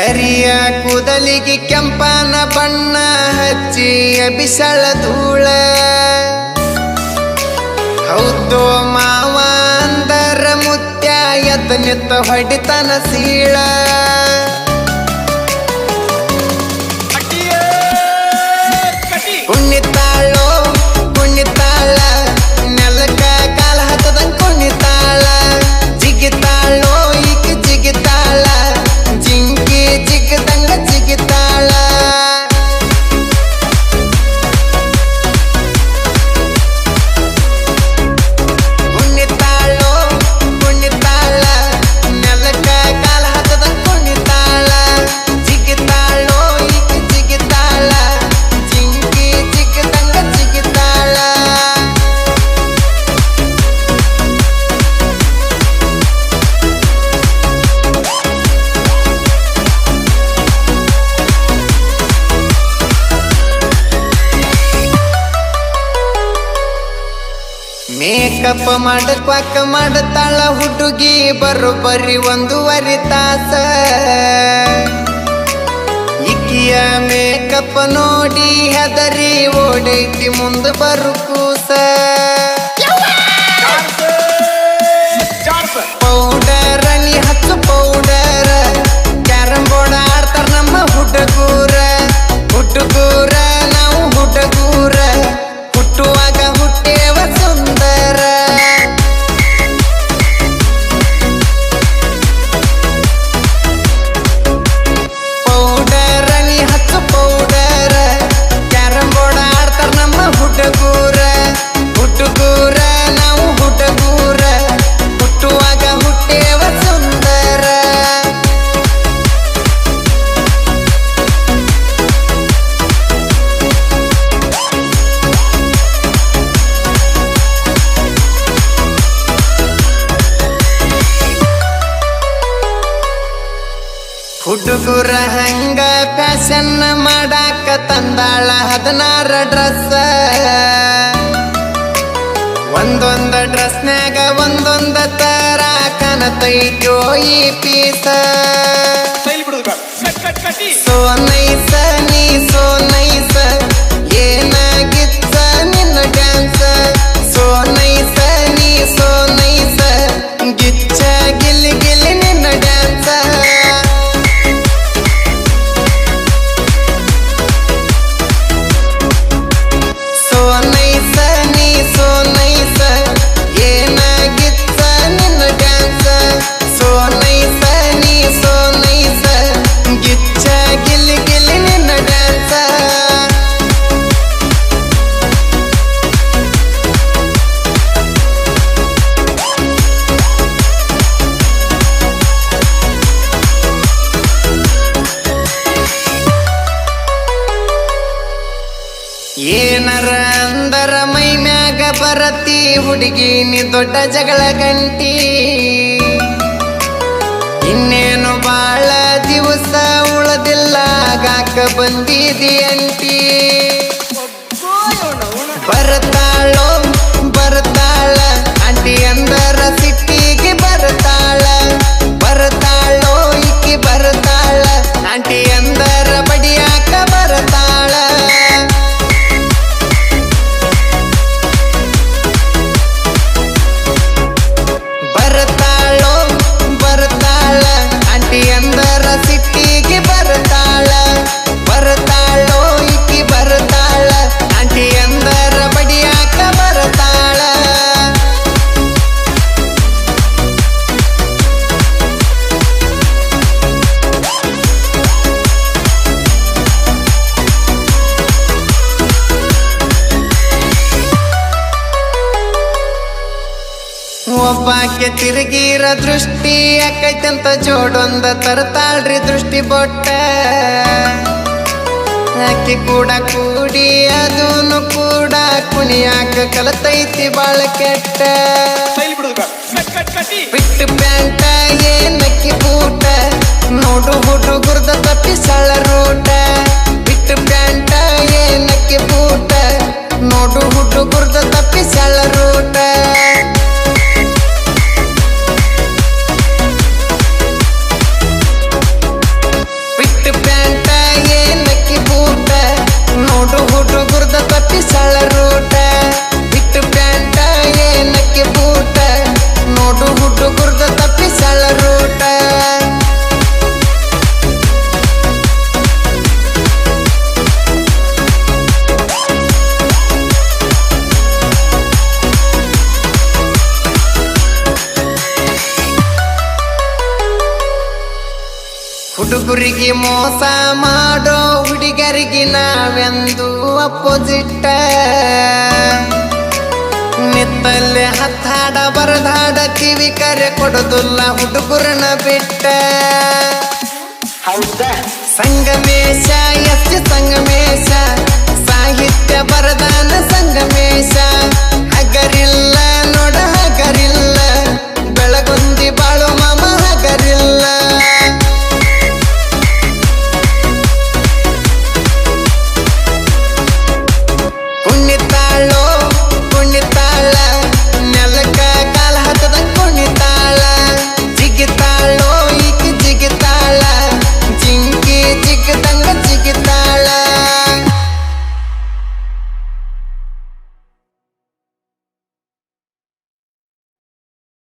ಕರಿಯ ಕೂದಲಿಗೆ ಕೆಂಪನ ಬಣ್ಣ ಹಚ್ಚಿ ಬಿಸಳ ಧೂಳ ಹೌದೋ ಮಾವ ಅಂದರ ಮುತ್ಯ ಎದ್ದ ನಿತ್ತ ಹೊಡಿತನ ಸೀಳ ಕುಣಿತಾಳೋ ಕುಣಿತಾಳ ನೆಲಕ ಕಾಲ ಹತ್ತದಂಗ ಕುಣಿತಾಳ ಜಿಗಿತಾಳೋ ಈಗ ಜಿಗಿತಾಳ ಜಿಂಕಿ ಜಿಗದಂಗ ಜಿಗಿತಾಳ ಕುಣಿತಾಳೋ ಕುಣಿತಾಳ ನೆಲಕ ಕಾಲ ಹತ್ತದಂಗ ಕುಣಿತಾಳ ಜಿಗಿತಾಳೋ ಈಗ ಜಿಗಿತಾಳ ಜಿಂಕಿ ಜಿಗದಂಗ ಜಿಗಿತಾಳ ಮೇಕಪ್ ಮಾಡಕ್ವಾಕ ಮಾಡತಾಳ ಹುಡುಗಿ ಬರೋಬ್ಬರಿ 1.5 ತಾಸ ಇಕ್ಕಿಯ ಮೇಕಪ್ ನೋಡಿ ಹೆದರಿ ಓಡೈತಿ ಮುಂದೆ ಬರು ಕೂಸ ಪೌಡರ್ ನೀ ಹಚ್ಚು ಪೌಡರ್ ಕ್ಯಾರಂ ಬೋರ್ಡ್ ಆಡ್ತಾರ ನಮ್ಮ ಹುಡುಗೂರ ಹುಡುಗೂರ ನಾವು ಹುಡುಗೂರ ಹುಟ್ಟುವಾಗ ಹುಟ್ಟೇವ ಸುಂದರ ಪೌಡರ್ ನೀ ಹಚ್ಚು ಪೌಡರ್ ಕ್ಯಾರಂ ಬೋರ್ಡ್ ಆಡ್ತಾರ ನಮ್ಮ ಹುಡುಗೂರ ಹುಡುಗೂರ ನಾವು ಹುಡುಗೂರ ಹುಟ್ಟುವಾಗ ಹುಟ್ಟೇವ ಸುಂದರ ಹುಡುಗರ ಹಂಗ ಫ್ಯಾಷನ್ ಮಾಡಾಕ ತಂದಾಳ 16 ಡ್ರೆಸ್ ಒಂದೊಂದ ಡ್ರೆಸ್ನ್ಯಾಗ ಒಂದೊಂದ ತರ ಕಾಣತೈತೋ ಈ ಪೀಸ ಸೋ ನೈಸ ನೀ ಸೋ ನೈಸ ಏನಾಗಿತ್ತ ನಿನ್ನ ಡ್ಯಾನ್ಸ್ ಸೋ ನೈಸ ನೀ ಸೋ ನೈಸ ಗಿಚ್ಚ ಗಿಲ್ಲಿ ಗಿಲ್ಲಿ ನಿನ್ನ ಡ್ಯಾನ್ಸ್ ಸೋ ನೈಸ ನೀ ಸೋ ನೈಸ ಏನಾಗಿತ್ತ ನಿನ್ನ ಡ್ಯಾನ್ಸ್ ಸೋ ನೈಸ ನೀ ಸೋ ನೈಸ ಗಿಚ್ಚ ಗಿಲ್ಲಿ ಗಿಲ್ಲಿ ನಿನ್ನ ಡ್ಯಾನ್ಸ್ ಏನರ ಅಂದರ ಮೈ ಮ್ಯಾಗ ಬರತಿ ಹುಡುಗಿ ನೀ ದೊಡ್ಡ ಜಗಳ ಗಂಟಿ ಇನ್ನೇನು ಬಾಳ ದಿವಸ ಉಳದಿಲ್ಲ ಗಾಕ ಬಂದಿದಿ ಅಂಟಿ ಬರ್ತಾಳೋ ಬರ್ತಾಳ ಆಂಟಿ ಅಂದರ ಸಿಟ್ಟಿಗೆ ಬರ್ತಾಳ ಬರ್ತಾಳೋ ಇಕ್ಕಿ ಬರ್ತಾಳ ಆಂಟಿ ಅಂದರ ಬಡಿಯಾಕ ಬರ್ತಾಳ ಬರ್ತಾಳೋ ಬರ್ತಾಳ ಆಂಟಿ ಅಂದರ ಸಿಟ್ಟಿಗೆ ಬರ್ತಾಳ ಬರ್ತಾಳೋ ಇಕ್ಕಿ ಬರ್ತಾಳ ಆಂಟಿ ಅಂದರ ಬಡಿಯಾಕ ಬರ್ತಾಳ ಒಬ್ಬಾಕೆ ತಿರುಗಿರ ದೃಷ್ಟಿ ಯಾಕೈತಂತ ಜೋಡೊಂದ ತರ್ತಾಳ್ರಿ ದೃಷ್ಟಿ ಬೊಟ್ಟ ಆಕೆ ಕೂಡ ಕೂಡಿ ಅದೂನು ಕೂಡ ಕುಣಿಯಾಕ ಕಲತೈತಿ ಬಾಳ ಕೆಟ್ಟ ಬಿಟ್ಟು ಪ್ಯಾಂಟ ಏನಕ್ಕಿ ಬೂಟ ನೋಡು ಹುಡುಗುರ್ದ ತಪ್ಪಿಸಳ ರೂಟ ಬಿಟ್ಟು ಪ್ಯಾಂಟ ಏನಕ್ಕಿ ಬೂಟ ನೋಡು ಹುಡುಗುರ್ದ ತಪ್ಪಿಸಳ ರೂಟ ಹುಡುಗರಿಗೆ ಮೋಸ ಮಾಡೋ ಹುಡುಗರಿಗೆ ನಾವೆಂದು ಅಪೋಸಿಟ್ ನಿತ್ತಲ್ಲಿ ಹತ್ತಾಡ ಬರದಾಡ ಕಿವಿ ಕರೆ ಕೊಡೋದಿಲ್ಲ ಹುಡುಗರನ್ನ ಬಿಟ್ಟ ಸಂಗಮೇಶ ಎಸ್ ಸಂಗಮೇಶ ಸಾಹಿತ್ಯ ಬರದಾನ ಸಂಗಮೇಶ ಹಗರಿಲ್ಲ